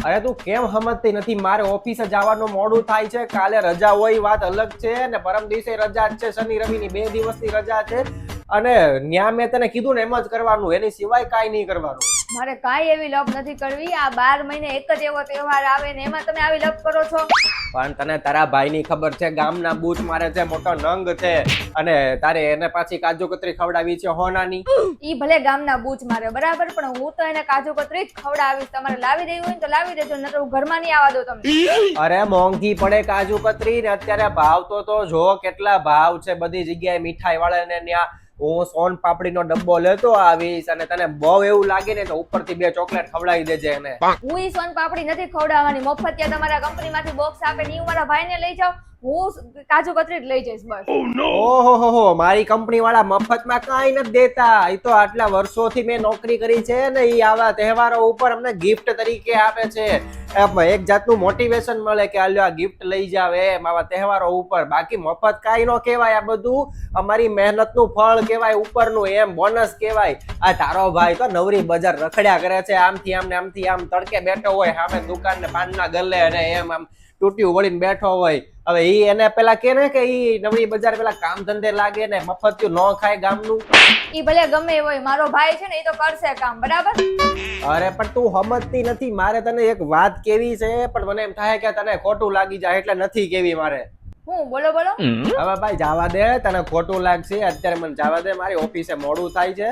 અરે તું કેમ સમજતી નથી? મારે ઓફિસે જવાનું મોડું થાય છે. કાલે રજા હોય વાત અલગ છે ને પરમ દિવસે રજા જ છે. શનિ રવિ ની 2 દિવસની રજા છે અને ન્યા મેં તને કીધું ને એમ જ કરવાનું, એની સિવાય કાંઈ નહીં કરવાનું. મારે કાંઈ એવી લપ નથી કરવી. આ 12 મહિને એક જ એવો તહેવાર આવે ને એમાં તમે આવી લપ કરો છો. પણ તને તારા ભાઈની ખબર છે, ગામના બૂચ મારે છે, મોટો નંગ છે અને તારે એને પાછી કાજુ કતરી ખવડાવી છે હોનાની. ઈ ભલે ગામના બૂચ મારે બરાબર, પણ હું તો એને કાજુ કતરી જ ખવડાવીશ. તમારે લાવી દેવી હોય ને તો લાવી દેજો, નકર હું ઘરમાં નહીં આવવા દઉં તમને. અરે મોંઘી પડે કાજુ કતરી ને અત્યારે ભાવ તો જો કેટલા ભાવ છે બધી જગ્યાએ મીઠાઈ વાળાને ત્યાં. હું સોન પાપડીનો ડબ્બો લેતો આવીશ અને તને બહુ એવું લાગે ને તો ઉપરથી 2 ચોકલેટ ખવડાવી દેજે એને. હું ઈ સોન પાપડી નથી ખવડાવવાની. મફતિયા તમારા કંપનીમાંથી બોક્સ આપે ને ઈ મારા ભાઈને લઈ જાઓ. હું કાજુ કતરી જ લઈ જઈશ બસ. ઓહો, મારી કંપની વાળા મફતમાં કાંઈ નથી દેતા. એ તો આટલા વર્ષોથી મેં નોકરી કરી છે ને, એ આવા તહેવારો ઉપર અમને ગિફ્ટ તરીકે આપે છે. એક જાતનું મોટિવેશન મળે કે આલ્યો આ ગિફ્ટ લઈ જાવ એમ આવા તહેવારો ઉપર. બાકી મફત કાંઈ ન કહેવાય, આ બધું અમારી મહેનતનું ફળ કહેવાય, ઉપરનું એમ બોનસ કહેવાય. આ તારો ભાઈ તો નવરી બજાર રખડ્યા કરે છે, આમથી આમ ને આમથી આમ તડકે બેઠો હોય સામે દુકાન ને પાનના ગલ્લે અને એમ આમ ટૂટિયું વળીને બેઠો હોય. હવે ઈ એને પેલા કે ને કે ઈ નવરી બજાર પેલા કામ ધંધે લાગે ને મફતિયું ન ખાય ગામનું. ઈ ભલે ગમે હોય, મારો ભાઈ છે ને ઈ તો કરશે કામ બરાબર. અરે પણ તું સમજતી નથી. મારે તને એક વાત કેવી છે પણ મને એમ થાય કે તને ખોટું લાગી જાય એટલે નથી કેવી મારે. હું બોલો બોલો. હવે ભાઈ જવા દે, તને ખોટું લાગશે અત્યારે, મને જવા દે. મારી ઓફિસે મોડું થાય છે,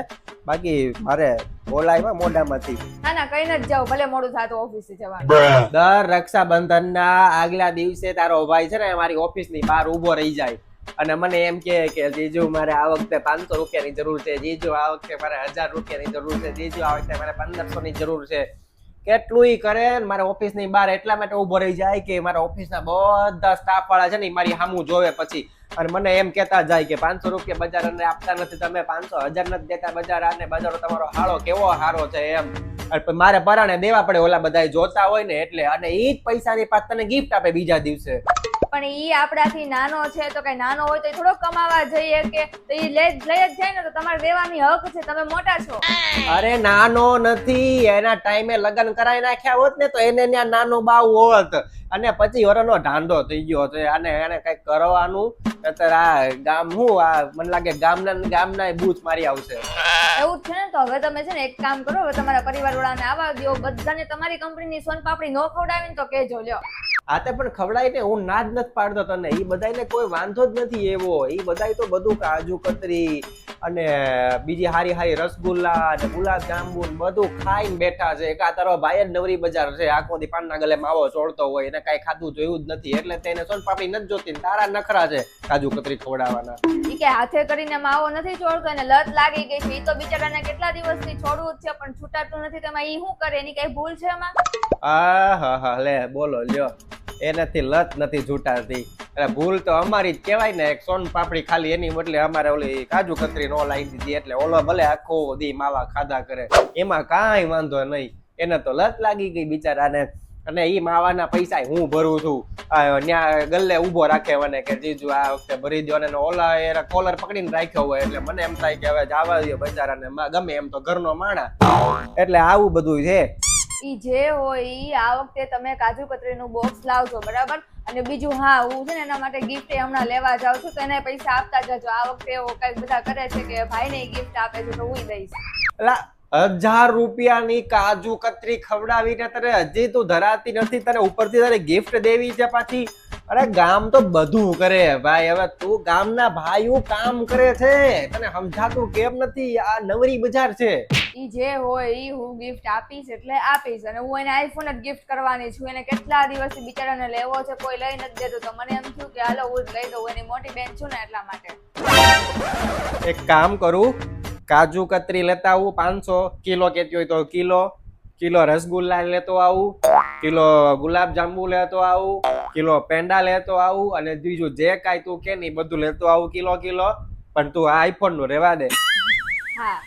બાકી મારે બોલાય મોઢામાંથી. ના ના કઈ નથી જાવ, ભલે મોડું થાય તો ઓફિસે જવાનું. દર રક્ષાબંધનના આગલા દિવસે તારો ભાઈ છે ને મારી ઓફિસની બહાર ઊભો રહી જાય અને મને એમ કે જીજુ મારે આ વખતે 500 રૂપિયાની જરૂર છે, જીજુ આ વખતે મારે 1000 રૂપિયાની જરૂર છે, જીજુ આ વખતે મારે 1500 ની જરૂર છે. કેટલું કરે મારે ઓફિસની બહાર એટલા માટે ઊભો રહી જાય કે મારા ઓફિસના બધા સ્ટાફ વાળા છે ને મારી સામું જોવે પછી અને મને એમ કહેતા જાય કે 500 રૂપિયા બજારને આપતા નથી તમે, 500 1000 નથી દેતા બજારને, બજારો તમારો હાળો કેવો હારો છે એમ. મારે પરાણે દેવા પડે ઓલા બધા જોતા હોય ને એટલે. અને ઈ જ પૈસાની પાછ તને ગિફ્ટ આપે બીજા દિવસે. પણ ઈ આપડાથી નાનો છે તો કઈ નાનો હોય તો થોડો કમાવા જઈએ કે તો ઈ લઈ જ જાય ને, તો તમારે દેવાની હક છે, તમે મોટા છો. અરે નાનો નથી, એના ટાઈમે લગ્ન કરાવી નાખ્યા હોત ને તો એને ત્યાં નાનો બાવ હોત અને 25 વર્ષનો ઢાંડો થઈ ગયો છે. અને એને કઈક કરવાનું અત્યારે આ ગામ હું આ મને લાગે ગામના બૂચ મારી આવશે. એવું છે ને તો હવે તમે છે ને એક કામ કરો, હવે તમારા પરિવાર વાળાને આવવા દો, બધાને તમારી કંપનીની સોન પાપડી નો ખવડાવીને તો કેજો લ્યો. આ તે પણ ખવડાય ને, હું ના જ નથી પાડતો તને. ઈ બધાને કોઈ વાંધો જ નથી એવો. ઈ બધાય તો બધું કાજુ કતરી અને બીજી હારી હારી રસગુલ્લા અને ગુલાબ જાંબુ બધું ખાઈને બેઠા છે. એક આ તારો ભાઈ જ નવરી બજાર છે, આખો દી પાનના ગલે માવો ચોળતો હોય, એને કઈ ખાધું જોયું જ નથી એટલે તેને સોન પાપડી નથી જોતી. તારા નખરા છે કાજુ કતરી ખવડાવવાના. ઈ કે હાથે કરીને માવો નથી છોડતો, એને લત લાગી ગઈ છે. ઈ તો બિચારાને કેટલા દિવસથી છોડવું જ છે પણ છૂટાતું નથી. તેમાં ઈ શું કરે? એની કઈ ભૂલ છે એમાં? હા લે બોલો લ્યો, એનાથી લત નથી છૂટાતી. એટલે ભૂલ તો અમારી જ કહેવાય ને. એક સોન પાપડી ખાલી એની બદલે અમારે ઓલી કાજુ કતરી નો લાવી દીધી એટલે ઓલો ભલે આખો દી માવા ખાધા કરે, એમાં કાંઈ વાંધો નહીં. એને તો લત લાગી ગઈ બિચારાને. અને ઈ માવાના પૈસા હું ભરું છું. ત્યાં ગલ્લે ઉભો રાખે મને કે જીજુ આ વખતે ભરી દો, અને ઓલા એના કોલર પકડીને રાખ્યો હોય એટલે મને એમ થાય કે હવે જવા દો બચારાને, ગમે એમ તો ઘરનો માણા. એટલે આવું બધું છે. ઈ જે હોય ઈ આ વખતે તમે કાજુ કતરીનું બોક્સ લાવજો બરાબર. અને બીજું હા, હું છે ને એના માટે ગિફ્ટ હમણાં લેવા જાઉં છું તો એને પૈસા આપતા જજો. આ વખતે એવો કઈક બધા કરે છે કે ભાઈને ગિફ્ટ આપે છે તો હું દઈશ. 1000 રૂપિયાની કાજુ કતરી ખવડાવીને તને હજી તું ધરાતી નથી, તને ઉપરથી તારે ગિફ્ટ દેવી છે પાછી. અરે ગામ તો બધું કરે ભાઈ. હવે તું ગામના ભાઈઓ કામ કરે છે, તને સમજાતું કેમ નથી? આ નવરી બજાર છે. ઈ જે હોય ઈ હું ગિફ્ટ આપીશ એટલે આપીશ. અને હું એને આઈફોન જ ગિફ્ટ કરવાની છું. એને કેટલા દિવસથી બિચારાને લેવો છે, કોઈ લઈ નથી દેતું તો મને એમ થયું કે હાલો હું જ લઈ દઉં. એની મોટી બેન છું ને એટલા માટે. એક કામ કરું, કાજુ કતરી લેતા આવું 500 કિલો કેતી હોય તો કિલો રસગુલ્લા લેતો આવું, કિલો ગુલાબ જાંબુ લેતો આવું, કિલો પેંડા લેતો આવું અને બીજું જે કાંઈ તું કે નહીં બધું લેતો આવું કિલો. પણ તું આ આઈફોન નું રેવા દે. હા